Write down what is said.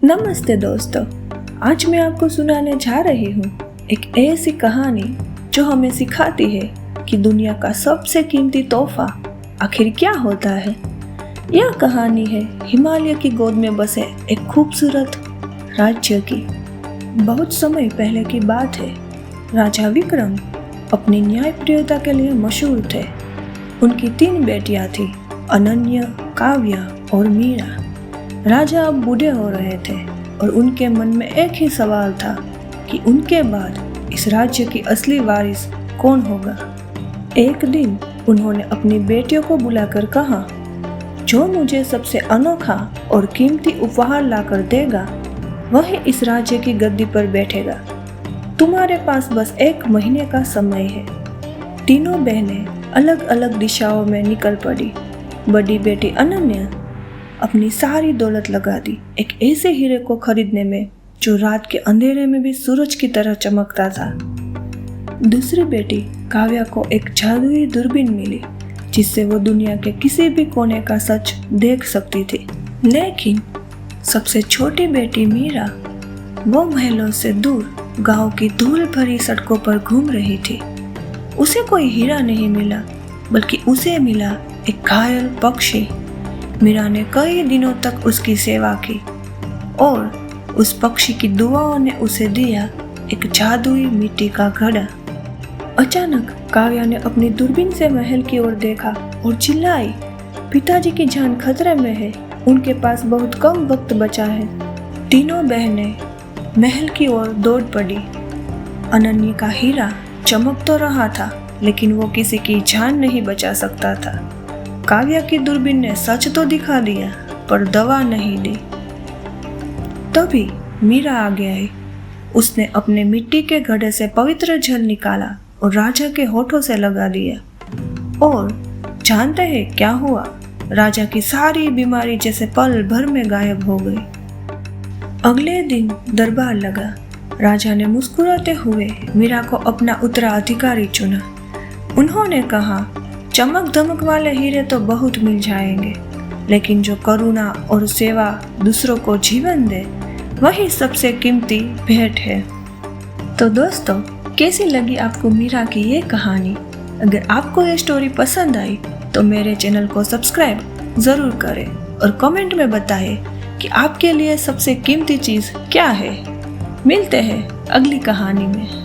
नमस्ते दोस्तों, आज मैं आपको सुनाने जा रही हूँ एक ऐसी कहानी जो हमें सिखाती है कि दुनिया का सबसे कीमती तोहफा आखिर क्या होता है। यह कहानी है हिमालय की गोद में बसे एक खूबसूरत राज्य की। बहुत समय पहले की बात है। राजा विक्रम अपनी न्यायप्रियता के लिए मशहूर थे। उनकी 3 बेटियां थी, अनन्या, काव्या और मीरा। राजा अब बूढ़े हो रहे थे और उनके मन में एक ही सवाल था कि उनके बाद इस राज्य की असली वारिस कौन होगा। एक दिन उन्होंने अपनी बेटियों को बुलाकर कहा, जो मुझे सबसे अनोखा और कीमती उपहार लाकर देगा वही इस राज्य की गद्दी पर बैठेगा। तुम्हारे पास बस 1 महीने का समय है। तीनों बहनें अलग अलग दिशाओं में निकल पड़ी। बड़ी बेटी अनन्या अपनी सारी दौलत लगा दी एक ऐसे हीरे को खरीदने में जो रात के अंधेरे में भी सूरज की तरह चमकता था। दूसरी बेटी काव्या को एक जादुई दूरबीन मिली जिससे वो दुनिया के किसी भी कोने का सच देख सकती थी। लेकिन सबसे छोटी बेटी मीरा वो महलों से दूर गांव की धूल भरी सड़कों पर घूम रही थी। उसे कोई हीरा नहीं मिला, बल्कि उसे मिला एक घायल पक्षी। मीरा ने कई दिनों तक उसकी सेवा की और उस पक्षी की दुआओं ने उसे दिया एक जादुई मिट्टी का घड़ा। अचानक काव्या ने अपनी दूरबीन से महल की ओर देखा और चिल्लाई, पिताजी की जान खतरे में है, उनके पास बहुत कम वक्त बचा है। तीनों बहनें महल की ओर दौड़ पड़ी। अनन्या का हीरा चमक तो रहा था, लेकिन वो किसी की जान नहीं बचा सकता था। काव्या की दूरबीन ने सच तो दिखा दिया, पर दवा नहीं दी। तभी मीरा आगे आई। उसने अपने मिट्टी के घड़े से पवित्र जल निकाला और राजा के होठों से लगा दिया। और जानते हैं क्या हुआ? राजा की सारी बीमारी जैसे पल भर में गायब हो गई। अगले दिन दरबार लगा। राजा ने मुस्कुराते हुए मीरा को अपना उत्तराधिकारी चुना। उन्होंने कहा, चमक धमक वाले हीरे तो बहुत मिल जाएंगे, लेकिन जो करुणा और सेवा दूसरों को जीवन दे वही सबसे कीमती भेंट है। तो दोस्तों, कैसी लगी आपको मीरा की ये कहानी? अगर आपको ये स्टोरी पसंद आई तो मेरे चैनल को सब्सक्राइब ज़रूर करें और कमेंट में बताएं कि आपके लिए सबसे कीमती चीज़ क्या है। मिलते हैं अगली कहानी में।